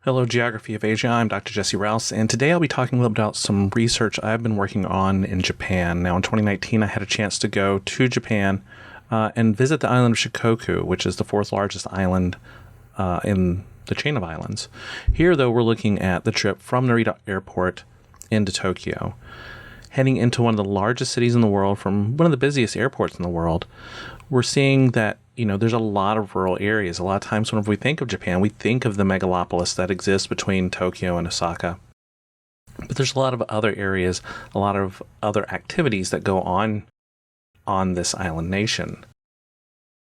Hello, Geography of Asia. I'm Dr. Jesse Rouse, and today I'll be talking a little about some research I've been working on in Japan. Now, in 2019, I had a chance to go to Japan and visit the island of Shikoku, which is the fourth largest island in the chain of islands. Here, though, we're looking at the trip from Narita Airport into Tokyo, heading into one of the largest cities in the world from one of the busiest airports in the world. We're seeing that there's a lot of rural areas. A lot of times whenever we think of Japan, we think of the megalopolis that exists between Tokyo and Osaka. But there's a lot of other areas, a lot of other activities that go on this island nation.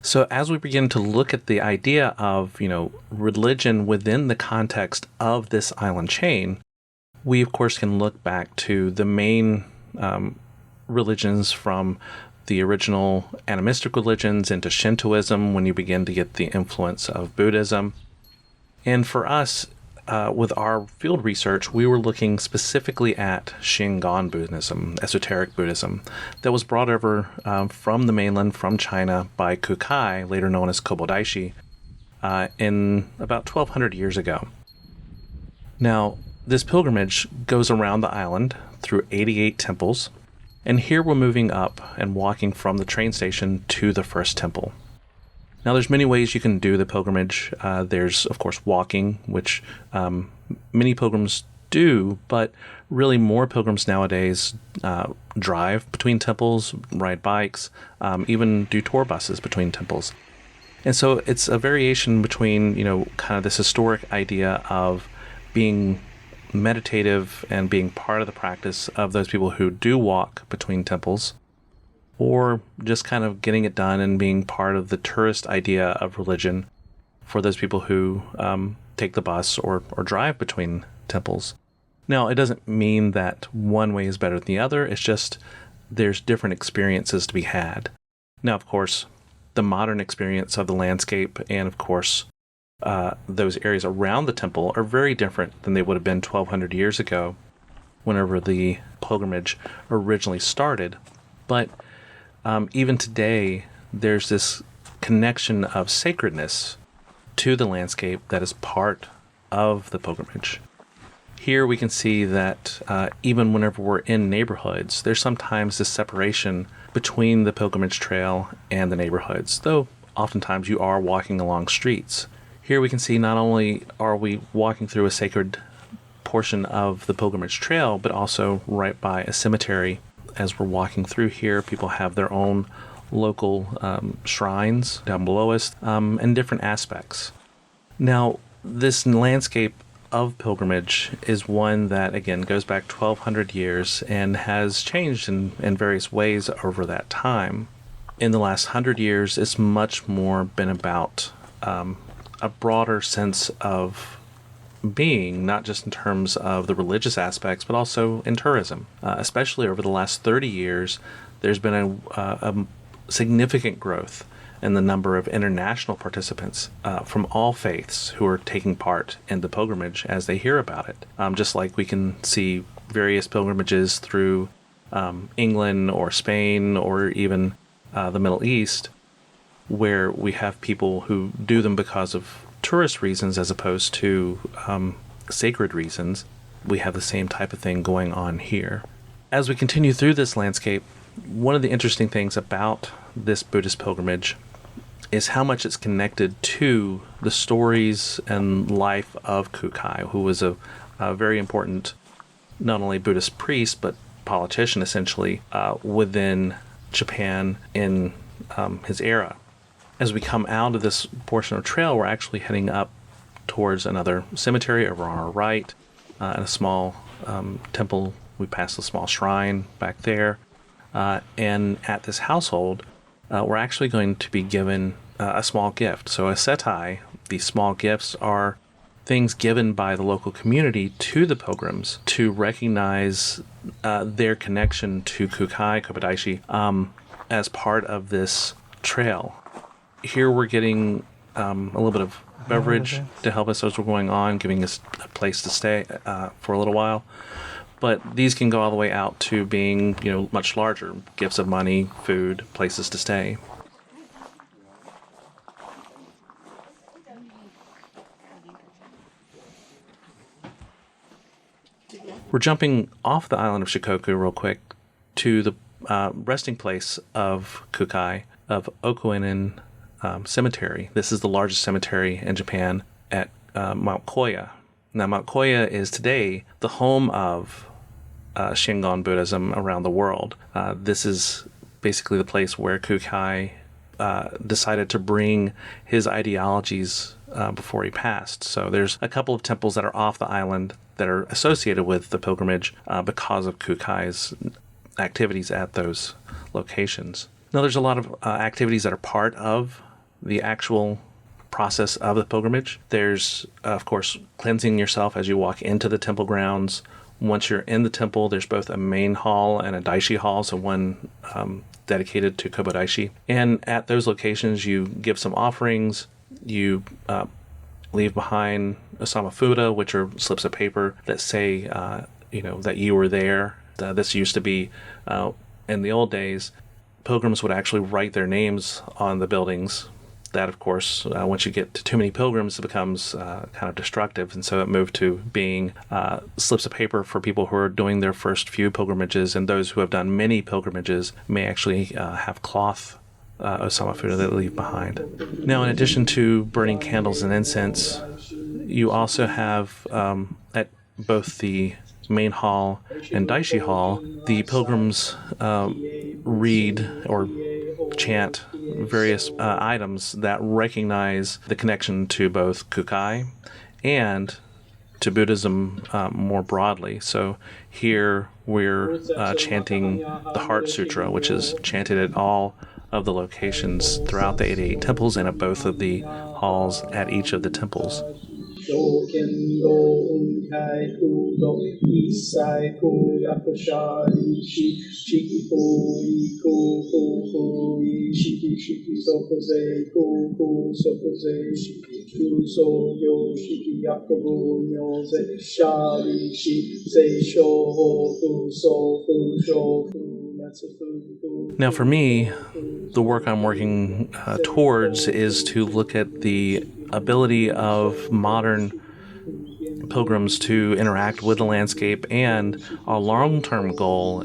So as we begin to look at the idea of, religion within the context of this island chain, we of course can look back to the main religions from the original animistic religions into Shintoism when you begin to get the influence of Buddhism. And for us, with our field research, we were looking specifically at Shingon Buddhism, esoteric Buddhism, that was brought over from the mainland, from China, by Kukai, later known as Kobodaishi, in about 1,200 years ago. Now, this pilgrimage goes around the island through 88 temples, and here we're moving up and walking from the train station to the first temple. Now, there's many ways you can do the pilgrimage. There's, of course, walking, which many pilgrims do, but really more pilgrims nowadays drive between temples, ride bikes, even do tour buses between temples. And so it's a variation between, kind of this historic idea of being meditative and being part of the practice of those people who do walk between temples, or just kind of getting it done and being part of the tourist idea of religion for those people who take the bus or drive between temples. Now, it doesn't mean that one way is better than the other. It's just there's different experiences to be had. Now, of course, the modern experience of the landscape and, of course, those areas around the temple are very different than they would have been 1,200 years ago whenever the pilgrimage originally started. But even today, there's this connection of sacredness to the landscape that is part of the pilgrimage. Here we can see that even whenever we're in neighborhoods, there's sometimes this separation between the pilgrimage trail and the neighborhoods, though oftentimes you are walking along streets. Here we can see not only are we walking through a sacred portion of the pilgrimage trail, but also right by a cemetery. As we're walking through here, people have their own local shrines down below us and different aspects. Now, this landscape of pilgrimage is one that, again, goes back 1,200 years and has changed in various ways over that time. In the last 100 years, it's much more been about a broader sense of being, not just in terms of the religious aspects, but also in tourism. Especially over the last 30 years, there's been a significant growth in the number of international participants from all faiths who are taking part in the pilgrimage as they hear about it. Just like we can see various pilgrimages through England or Spain or even the Middle East, where we have people who do them because of tourist reasons as opposed to sacred reasons. We have the same type of thing going on here. As we continue through this landscape, one of the interesting things about this Buddhist pilgrimage is how much it's connected to the stories and life of Kukai, who was a very important, not only Buddhist priest, but politician essentially within Japan in his era. As we come out of this portion of trail, we're actually heading up towards another cemetery over on our right, and a small temple. We pass a small shrine back there. And at this household, we're actually going to be given a small gift. So a setai, these small gifts are things given by the local community to the pilgrims to recognize their connection to Kukai, Kobodaishi, as part of this trail. Here we're getting a little bit of beverage to help us as we're going on, giving us a place to stay for a little while. But these can go all the way out to being, much larger gifts of money, food, places to stay. We're jumping off the island of Shikoku real quick to the resting place of Kukai, of Okuinen Cemetery. This is the largest cemetery in Japan at Mount Koya. Now, Mount Koya is today the home of Shingon Buddhism around the world. This is basically the place where Kukai decided to bring his ideologies before he passed. So there's a couple of temples that are off the island that are associated with the pilgrimage because of Kukai's activities at those locations. Now, there's a lot of activities that are part of the actual process of the pilgrimage. There's, of course, cleansing yourself as you walk into the temple grounds. Once you're in the temple, there's both a main hall and a daishi hall, so one dedicated to Kobodaishi. And at those locations, you give some offerings. You leave behind osamafuda, which are slips of paper that say, that you were there. This used to be, in the old days, pilgrims would actually write their names on the buildings. That, of course, once you get to too many pilgrims, it becomes kind of destructive. And so it moved to being slips of paper for people who are doing their first few pilgrimages. And those who have done many pilgrimages may actually have cloth osamafuda that they leave behind. Now, in addition to burning candles and incense, you also have at both the main hall and daishi hall, the pilgrims read or chant various items that recognize the connection to both Kukai and to Buddhism more broadly. So here we're chanting the Heart Sutra, which is chanted at all of the locations throughout the 88 temples and at both of the halls at each of the temples. Now, for me, the work I'm working towards is to look at the ability of modern pilgrims to interact with the landscape, and our long-term goal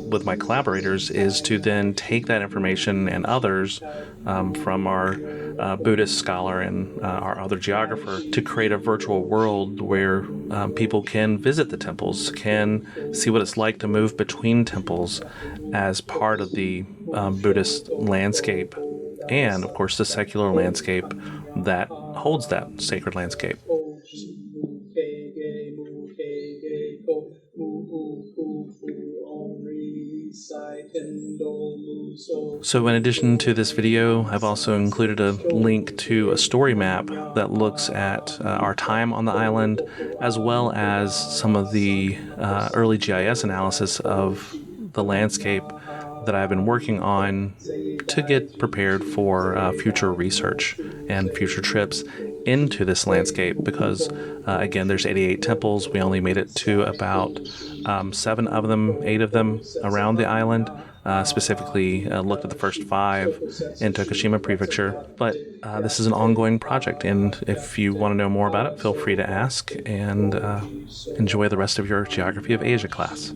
with my collaborators is to then take that information and others from our Buddhist scholar and our other geographer to create a virtual world where people can visit the temples, can see what it's like to move between temples as part of the Buddhist landscape and, of course, the secular landscape that holds that sacred landscape. So in addition to this video, I've also included a link to a story map that looks at our time on the island, as well as some of the early GIS analysis of the landscape that I've been working on to get prepared for future research and future trips into this landscape, because again, there's 88 temples. We only made it to about 7 of them, 8 of them around the island. Specifically looked at the first 5 in Tokushima Prefecture. But this is an ongoing project, and if you want to know more about it, feel free to ask, and enjoy the rest of your Geography of Asia class.